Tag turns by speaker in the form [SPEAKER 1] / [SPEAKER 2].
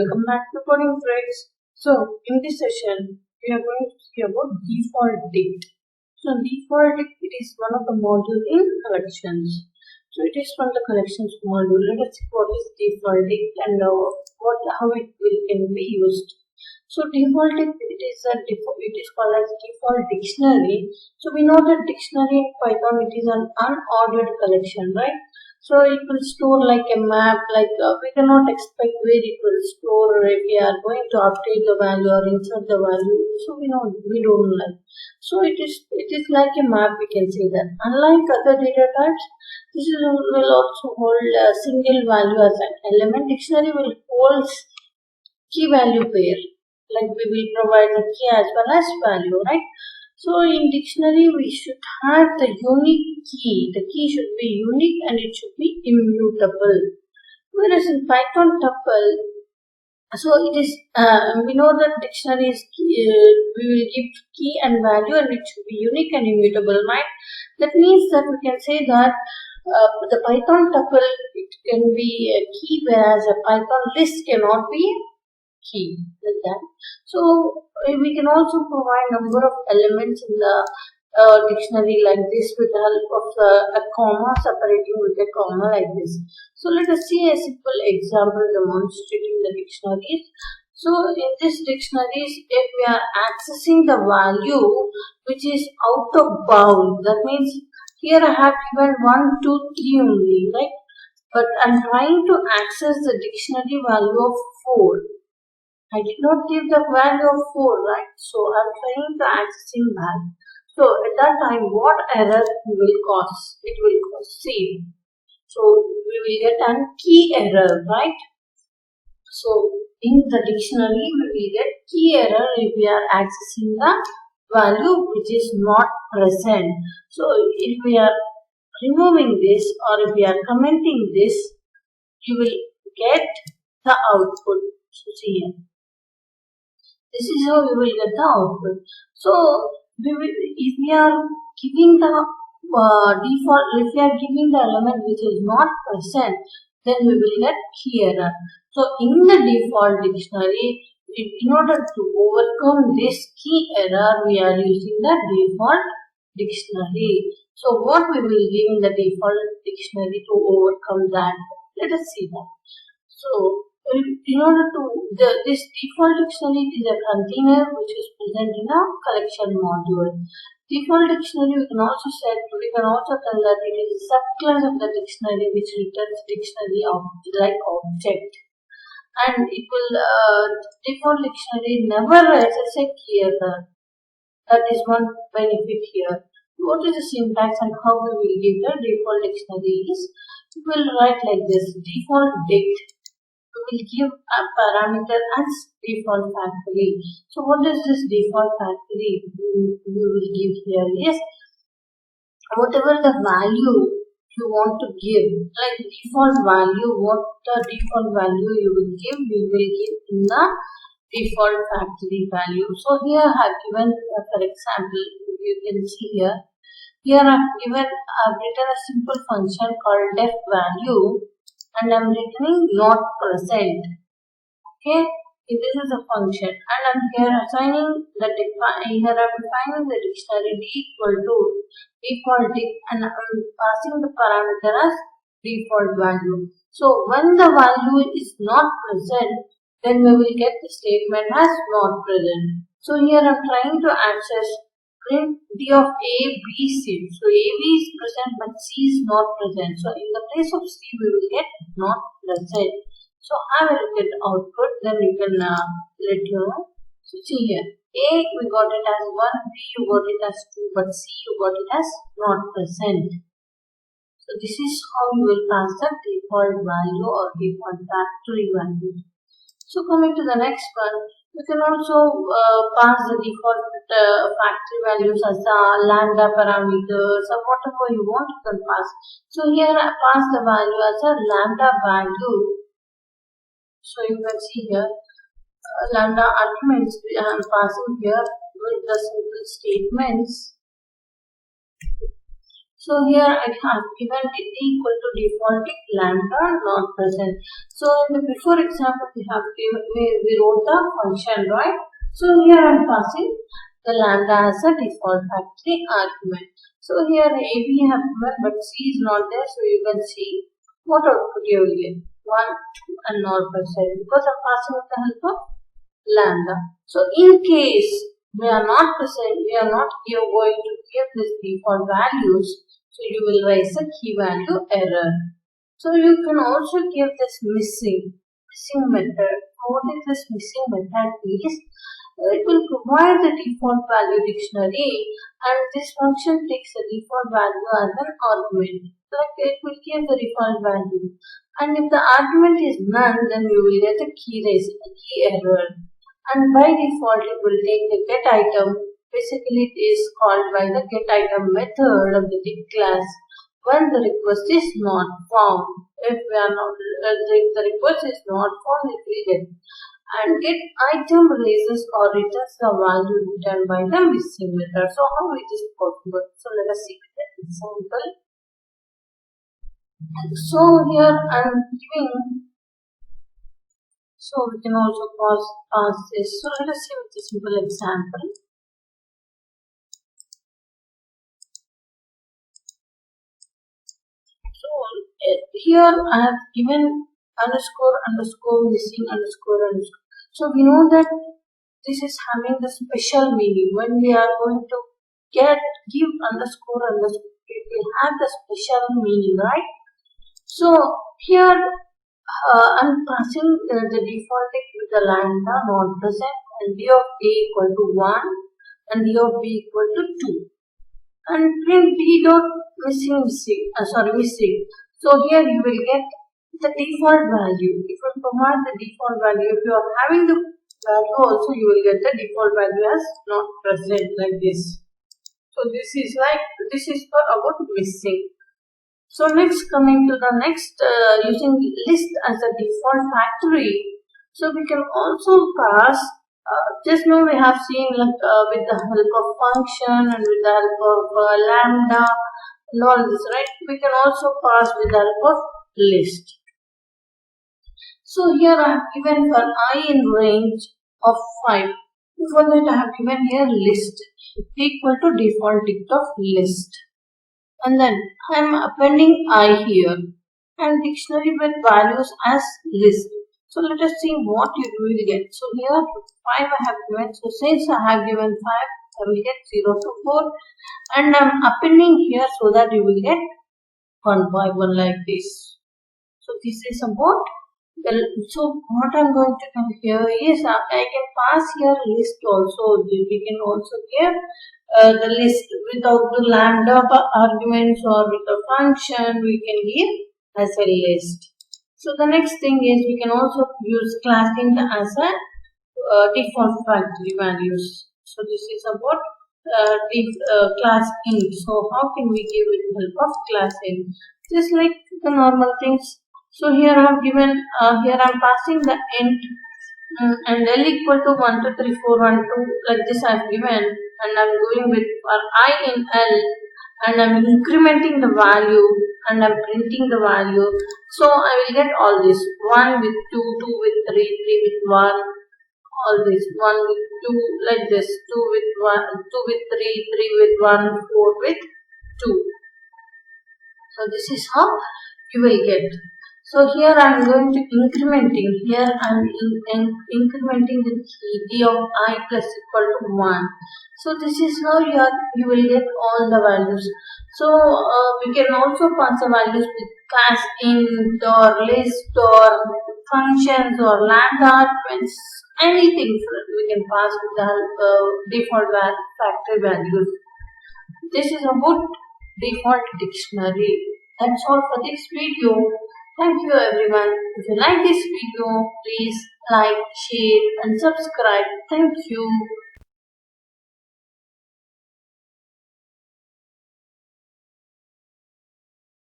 [SPEAKER 1] welcome back to Coding Friends. So in this session we are going to see about Defaultdict. So Defaultdict, it is one of the modules in collections. So it is from the collections module. Let us see what is Defaultdict and how it can be used. So Defaultdict, it is called as default dictionary. So we know that dictionary in Python, it is an unordered collection, right? So it will store like a map, we cannot expect where it will store if we are going to update the value or insert the value. So we don't like. So it is like a map, we can say that. Unlike other data types, this will also hold a single value as an element. Dictionary will hold key value pair, like we will provide the key as well as value, right? So in dictionary we should have the unique key. The key should be unique and it should be immutable. Whereas in Python tuple, so it is we know that dictionary is we will give key and value and it should be unique and immutable, right? That means that we can say that the Python tuple, it can be a key, whereas a Python list cannot be key, like that. So we can also provide number of elements in the dictionary like this with the help of a comma, separating with a comma like this. So let us see a simple example demonstrating the dictionaries. So in this dictionaries, if we are accessing the value which is out of bound, that means here I have given 1, 2, 3 only, right? But I'm trying to access the dictionary value of 4. I did not give the value of 4, right? So I'm trying to accessing that. So at that time, what error will cause? It will cause save. So we will get a key error, right? So in the dictionary, we will get key error if we are accessing the value which is not present. So if we are removing this or if we are commenting this, you will get the output. So see here. This is how we will get the output. So if we are giving the default, if we are giving the element which is not present, then we will get key error. So in the default dictionary, in order to overcome this key error, we are using the default dictionary. So what we will give in the default dictionary to overcome that? Let us see that. So in order to this default dictionary is a container which is present in a collection module. Default dictionary, we can also tell that it is a subclass of the dictionary which returns dictionary like object, and it will default dictionary never raises a key error. That is one benefit here. What is the syntax and how we will give the default dictionary is, we will write like this: Defaultdict. We will give a parameter as default factory. So what is this default factory? We will give here is whatever the value you want to give, like default value, what the default value you will give, we will give in the default factory value. So here I have given, for example, you can see here I've written a simple function called def value, and I'm returning not present. Okay, this is a function, and I'm here assigning the I'm defining the dictionary d equal to Defaultdict, and I'm passing the parameter as default value. So when the value is not present, then we will get the statement as not present. So here I'm trying to access print d of a, b, c. So a, b is present but c is not present. So in the place of c we will get not present. So I will get output, then we can let you know. So see here, a we got it as 1, b you got it as 2, but c you got it as not present. So this is how you will pass the default value or default factory value. So coming to the next one, you can also pass the default factory values as the lambda parameters or whatever you want, you can pass. So here I pass the value as a lambda value. So you can see here lambda arguments I am passing here with the simple statements. So here I have given it equal to defaultdict lambda not present. So in the before example we have given, we wrote the function, right? So here I am passing the lambda as a default factory argument. So here A B have given but C is not there, so you can see what output you will get. 1, 2 and not present because I am passing with the help of lambda. So in case we are not present, we are not here going to give this default values, so you will raise a key value error. So you can also give this missing method. What is this missing method is? It will provide the default value dictionary and this function takes the default value as an argument. Like it will give the default value. And if the argument is none, then you will get a key error. And by default it will take the get item. Basically it is called by the get item method of the dict class when the request is not found. If we are not the request is not found, it will get. And get item raises or returns the value returned by the missing method. So how it is possible? So let us see the example. So here I am giving. So we can also pass this. So let us see with a simple example. So here I have given underscore missing underscore. So we know that this is having the special meaning. When we are going to give underscore, it will have the special meaning, right? So here I am passing the defaultdict with the lambda not present and d of a equal to 1 and d of b equal to 2 and print d dot missing. So here you will get the default value. It will provide the default value. If you are having the value also, you will get the default value as not present like this. So this is for about missing. So next, coming to the next, using list as a default factory. So we can also pass. Just now we have seen with the help of function and with the help of lambda and all this, right? We can also pass with the help of list. So here I have given for I in range of 5. For that I have given here list equal to defaultdict of list. And then I am appending I here and dictionary with values as list. So let us see what you will get. So here 5 I have given. So since I have given 5, I will get 0 to 4 and I am appending here so that you will get 1 by 1 like this. So this is about. So what I am going to do here is I can pass here list also. We can also give the list without the lambda arguments or with a function we can give as a list. So the next thing is we can also use classing as a default factory values. So this is about class int. So how can we give with the help of class int? Just like the normal things. So here I have given, here I am passing the int and L equal to 1, 2, 3, 4, 1, 2, like this I have given and I am going with for I in L and I am incrementing the value and I am printing the value. So I will get all this 1 with 2, 2 with 3, 3 with 1, all this 1 with 2 like this, 2 with 1, 2 with 3, 3 with 1, 4 with 2. So this is how you will get. So here I am going to incrementing. Here I am incrementing the d of I plus equal to 1. So this is how you will get all the values. So we can also pass the values with class int or list or functions or lambda arguments. Anything we can pass with the default factory values. This is about default dictionary. That's all for this video. Thank you everyone. If you like this video, please like, share and subscribe. Thank you.